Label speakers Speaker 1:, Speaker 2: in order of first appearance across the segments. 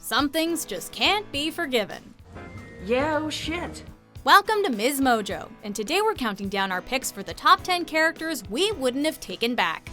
Speaker 1: Some things just can't be forgiven.
Speaker 2: Yeah, oh shit.
Speaker 1: Welcome to MsMojo, and today we're counting down our picks for the top 10 characters we wouldn't have taken back.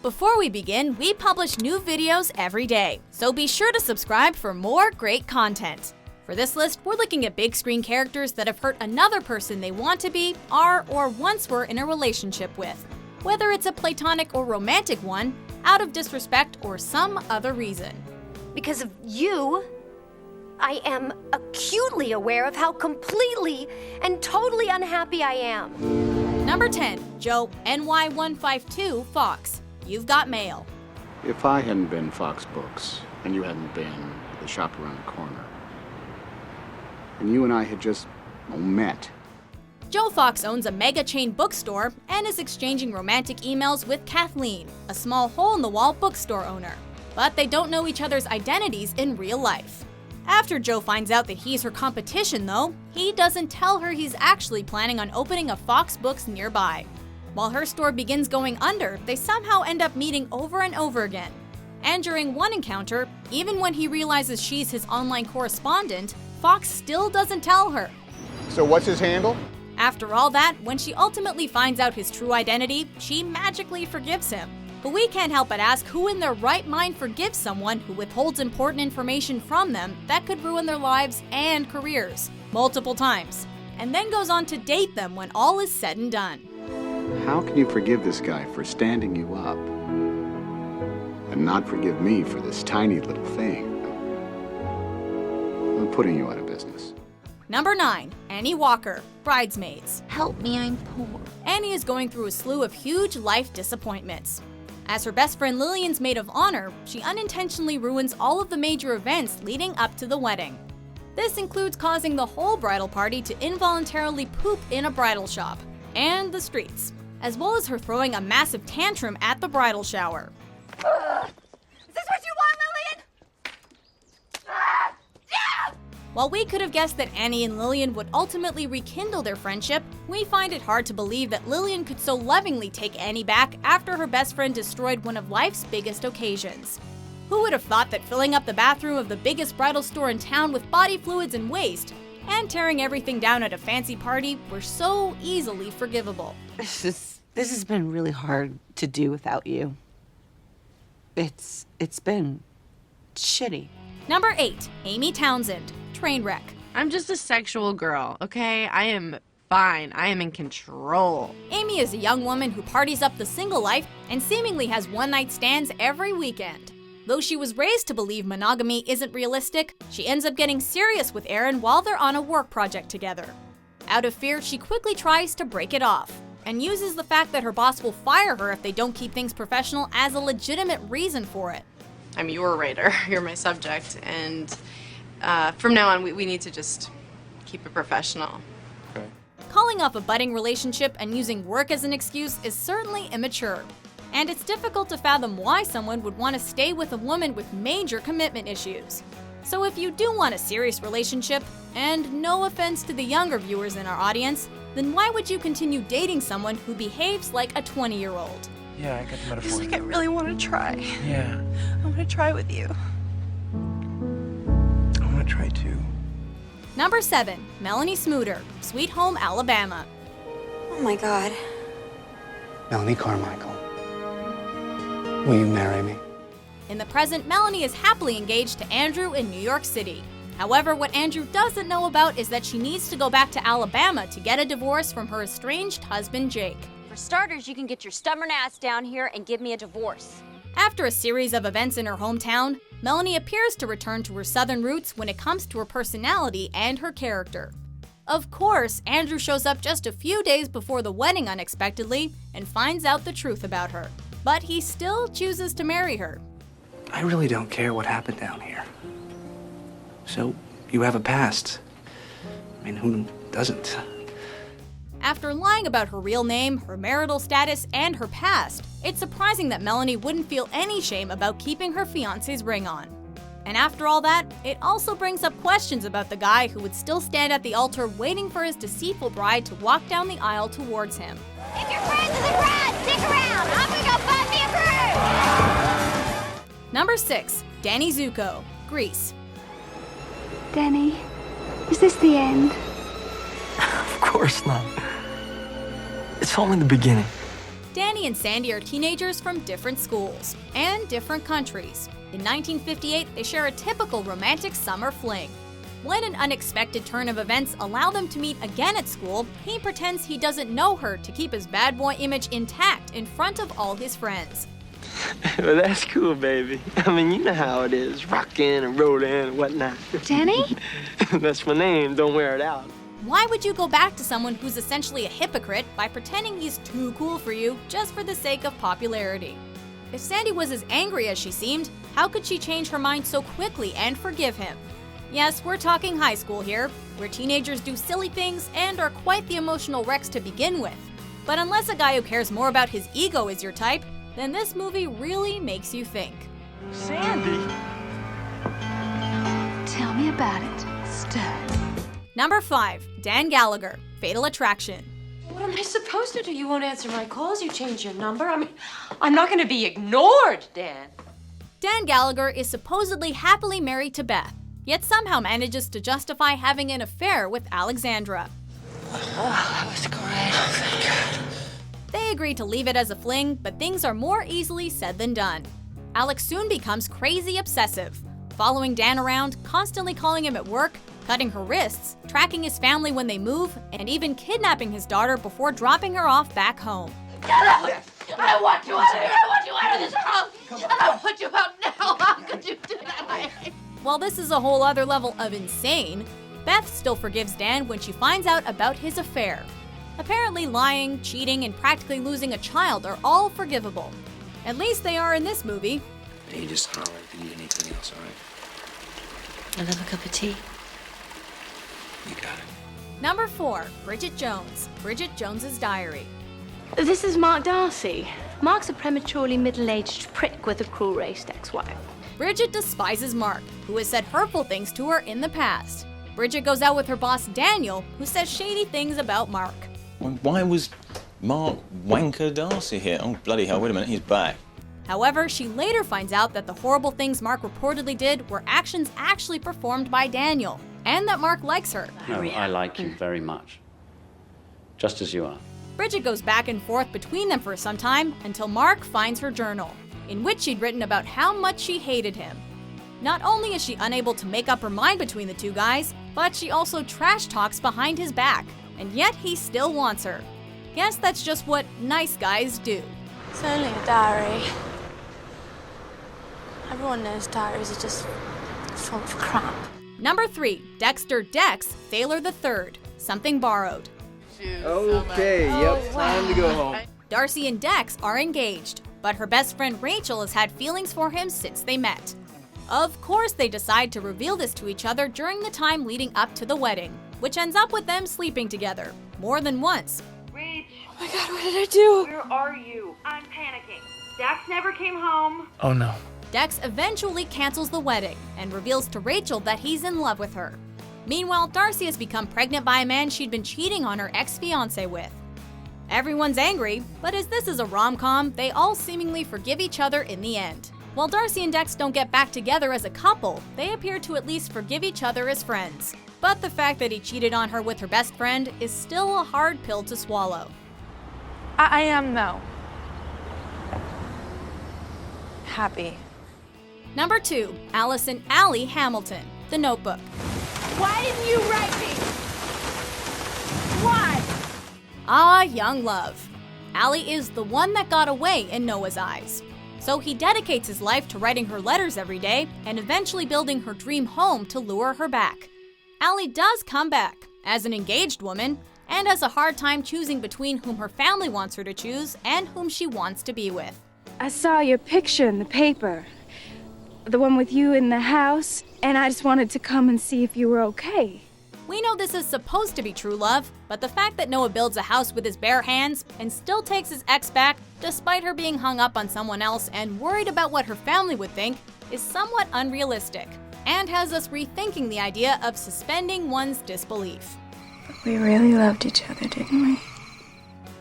Speaker 1: Before we begin, we publish new videos every day, so be sure to subscribe for more great content. For this list, we're looking at big screen characters that have hurt another person they want to be, are, or once were in a relationship with. Whether it's a platonic or romantic one, out of disrespect, or some other reason.
Speaker 3: Because of you, I am acutely aware of how completely and totally unhappy I am.
Speaker 1: Number 10, Joe NY152 Fox. You've got mail.
Speaker 4: If I hadn't been Fox Books, and you hadn't been the shop around the corner, and you and I had just met.
Speaker 1: Joe Fox owns a mega chain bookstore and is exchanging romantic emails with Kathleen, a small hole-in-the-wall bookstore owner. But they don't know each other's identities in real life. After Joe finds out that he's her competition though, he doesn't tell her he's actually planning on opening a Fox Books nearby. While her store begins going under, they somehow end up meeting over and over again. And during one encounter, even when he realizes she's his online correspondent, Fox still doesn't tell her.
Speaker 4: So what's his handle?
Speaker 1: After all that, when she ultimately finds out his true identity, she magically forgives him. But we can't help but ask who in their right mind forgives someone who withholds important information from them that could ruin their lives and careers multiple times, and then goes on to date them when all is said and done.
Speaker 4: How can you forgive this guy for standing you up and not forgive me for this tiny little thing? I'm putting you out of business.
Speaker 1: Number 9, Annie Walker, Bridesmaids.
Speaker 5: Help me, I'm poor.
Speaker 1: Annie is going through a slew of huge life disappointments. As her best friend Lillian's maid of honor, she unintentionally ruins all of the major events leading up to the wedding. This includes causing the whole bridal party to involuntarily poop in a bridal shop and the streets, as well as her throwing a massive tantrum at the bridal shower.
Speaker 3: Is this what you want, Lillian?
Speaker 1: While we could have guessed that Annie and Lillian would ultimately rekindle their friendship, we find it hard to believe that Lillian could so lovingly take Annie back after her best friend destroyed one of life's biggest occasions. Who would have thought that filling up the bathroom of the biggest bridal store in town with body fluids and waste, and tearing everything down at a fancy party were so easily forgivable?
Speaker 5: This has been really hard to do without you. It's been shitty.
Speaker 1: Number 8, Amy Townsend, Trainwreck.
Speaker 6: I'm just a sexual girl, okay? I am fine. I am in control.
Speaker 1: Amy is a young woman who parties up the single life and seemingly has one-night stands every weekend. Though she was raised to believe monogamy isn't realistic, she ends up getting serious with Aaron while they're on a work project together. Out of fear, she quickly tries to break it off, and uses the fact that her boss will fire her if they don't keep things professional as a legitimate reason for it.
Speaker 6: I'm your writer, you're my subject, and from now on, we need to just keep it professional.
Speaker 4: Okay.
Speaker 1: Calling off a budding relationship and using work as an excuse is certainly immature. And it's difficult to fathom why someone would want to stay with a woman with major commitment issues. So if you do want a serious relationship, and no offense to the younger viewers in our audience, then why would you continue dating someone who behaves like a 20-year-old?
Speaker 7: Yeah, I got the metaphor.
Speaker 5: It's like I really want to try.
Speaker 7: Yeah,
Speaker 5: I want to try with you.
Speaker 7: I want to try too.
Speaker 1: Number 7, Melanie Smooter, Sweet Home Alabama.
Speaker 8: Oh my God.
Speaker 9: Melanie Carmichael, will you marry me?
Speaker 1: In the present, Melanie is happily engaged to Andrew in New York City. However, what Andrew doesn't know about is that she needs to go back to Alabama to get a divorce from her estranged husband, Jake.
Speaker 8: For starters, you can get your stubborn ass down here and give me a divorce.
Speaker 1: After a series of events in her hometown, Melanie appears to return to her southern roots when it comes to her personality and her character. Of course, Andrew shows up just a few days before the wedding unexpectedly and finds out the truth about her. But he still chooses to marry her.
Speaker 9: I really don't care what happened down here. So, you have a past. I mean, who doesn't?
Speaker 1: After lying about her real name, her marital status, and her past, it's surprising that Melanie wouldn't feel any shame about keeping her fiancé's ring on. And after all that, it also brings up questions about the guy who would still stand at the altar waiting for his deceitful bride to walk down the aisle towards him.
Speaker 3: If you're friends with the bride, stick around. I'm gonna go find me a groove.
Speaker 1: Number 6, Danny Zuko, Grease.
Speaker 10: Danny, is this the end?
Speaker 7: Of course not. It's only the beginning.
Speaker 1: Danny and Sandy are teenagers from different schools and different countries. In 1958, they share a typical romantic summer fling. When an unexpected turn of events allow them to meet again at school, he pretends he doesn't know her to keep his bad boy image intact in front of all his friends.
Speaker 7: Well, that's cool, baby. I mean, you know how it is, rockin' and rollin' and whatnot.
Speaker 10: Danny?
Speaker 7: That's my name, don't wear it out.
Speaker 1: Why would you go back to someone who's essentially a hypocrite by pretending he's too cool for you just for the sake of popularity? If Sandy was as angry as she seemed, how could she change her mind so quickly and forgive him? Yes, we're talking high school here, where teenagers do silly things and are quite the emotional wrecks to begin with. But unless a guy who cares more about his ego is your type, then this movie really makes you think.
Speaker 7: Sandy?
Speaker 10: Tell me about it, Stud.
Speaker 1: Number 5, Dan Gallagher, Fatal Attraction.
Speaker 2: What am I supposed to do? You won't answer my calls. You changed your number. I mean, I'm not going to be ignored, Dan.
Speaker 1: Dan Gallagher is supposedly happily married to Beth, yet somehow manages to justify having an affair with Alexandra.
Speaker 2: Oh, that was great. Oh, thank God.
Speaker 1: They agree to leave it as a fling, but things are more easily said than done. Alex soon becomes crazy obsessive, following Dan around, constantly calling him at work, cutting her wrists, tracking his family when they move, and even kidnapping his daughter before dropping her off back home.
Speaker 2: Get out! I want you out of here! I want you out of this house! And I want you out now! How could you do that?
Speaker 1: While this is a whole other level of insane, Beth still forgives Dan when she finds out about his affair. Apparently lying, cheating, and practically losing a child are all forgivable. At least they are in this movie.
Speaker 9: Hey, you just holler if you need anything else, all right?
Speaker 2: I'll have a cup of tea.
Speaker 9: You got it.
Speaker 1: Number 4, Bridget Jones, Bridget Jones's Diary.
Speaker 10: This is Mark Darcy. Mark's a prematurely middle-aged prick with a cruel raced ex-wife.
Speaker 1: Bridget despises Mark, who has said hurtful things to her in the past. Bridget goes out with her boss Daniel, who says shady things about Mark.
Speaker 11: Why was Mark Wanker Darcy here? Oh, bloody hell, wait a minute, he's back.
Speaker 1: However, she later finds out that the horrible things Mark reportedly did were actions actually performed by Daniel, and that Mark likes her.
Speaker 12: No, I like you very much. Just as you are.
Speaker 1: Bridget goes back and forth between them for some time until Mark finds her journal, in which she'd written about how much she hated him. Not only is she unable to make up her mind between the two guys, but she also trash talks behind his back, and yet he still wants her. Guess that's just what nice guys do.
Speaker 13: It's only a diary. Everyone knows diaries are just full of crap.
Speaker 1: Number 3, Dexter Dex Thaler III, Something Borrowed.
Speaker 14: Okay, yep, time to go home.
Speaker 1: Darcy and Dex are engaged, but her best friend Rachel has had feelings for him since they met. Of course, they decide to reveal this to each other during the time leading up to the wedding, which ends up with them sleeping together, more than once.
Speaker 13: Rach. Oh my God, what did I do?
Speaker 15: Where are you? I'm panicking. Dax never came home.
Speaker 9: Oh no.
Speaker 1: Dex eventually cancels the wedding and reveals to Rachel that he's in love with her. Meanwhile, Darcy has become pregnant by a man she'd been cheating on her ex-fiancé with. Everyone's angry, but as this is a rom-com, they all seemingly forgive each other in the end. While Darcy and Dex don't get back together as a couple, they appear to at least forgive each other as friends. But the fact that he cheated on her with her best friend is still a hard pill to swallow.
Speaker 13: I am, though. Happy.
Speaker 1: Number 2, Allison Allie Hamilton, The Notebook.
Speaker 15: Why didn't you write me? Why?
Speaker 1: Ah, young love. Allie is the one that got away in Noah's eyes. So he dedicates his life to writing her letters every day and eventually building her dream home to lure her back. Allie does come back, as an engaged woman, and has a hard time choosing between whom her family wants her to choose and whom she wants to be with.
Speaker 10: I saw your picture in the paper. The one with you in the house, and I just wanted to come and see if you were okay.
Speaker 1: We know this is supposed to be true love, but the fact that Noah builds a house with his bare hands and still takes his ex back, despite her being hung up on someone else and worried about what her family would think, is somewhat unrealistic, and has us rethinking the idea of suspending one's disbelief.
Speaker 13: We really loved each other, didn't we?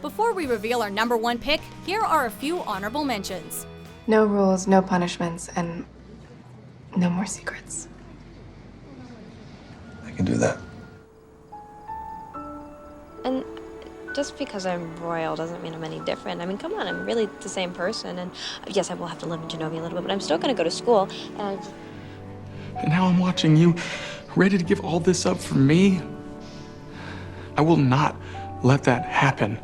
Speaker 1: Before we reveal our number 1 pick, here are a few honorable mentions.
Speaker 16: No rules, no punishments, and no more secrets. do that.
Speaker 17: And just because I'm royal doesn't mean I'm any different. I mean, come on, I'm really the same person. And yes, I will have to live in Genovia a little bit, but I'm still going to go to school. And
Speaker 18: now I'm watching you, ready to give all this up for me. I will not let that happen.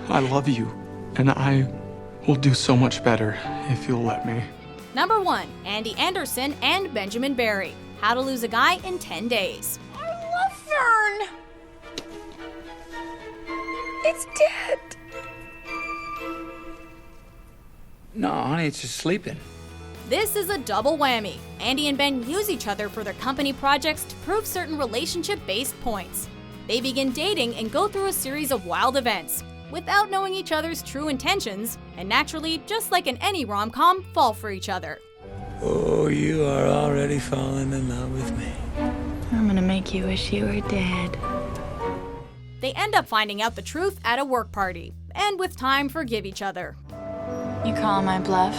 Speaker 18: I love you, and I will do so much better if you'll let me.
Speaker 1: Number 1, Andie Anderson and Benjamin Barry. How to Lose a Guy in 10 Days.
Speaker 10: I love Fern. It's dead.
Speaker 9: No, honey, it's just sleeping.
Speaker 1: This is a double whammy. Andie and Ben use each other for their company projects to prove certain relationship-based points. They begin dating and go through a series of wild events, without knowing each other's true intentions, and naturally, just like in any rom-com, fall for each other.
Speaker 19: Oh, you are already falling in love with me.
Speaker 13: I'm gonna make you wish you were dead.
Speaker 1: They end up finding out the truth at a work party, and with time forgive each other.
Speaker 13: You call my bluff?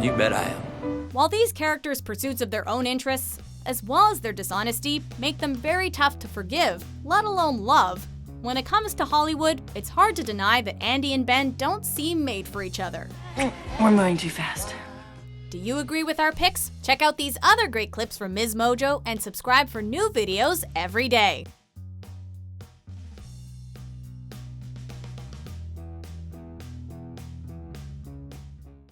Speaker 19: You bet I am.
Speaker 1: While these characters' pursuits of their own interests, as well as their dishonesty, make them very tough to forgive, let alone love, when it comes to Hollywood, it's hard to deny that Andie and Ben don't seem made for each other.
Speaker 13: We're moving too fast.
Speaker 1: Do you agree with our picks? Check out these other great clips from MsMojo and subscribe for new videos every day.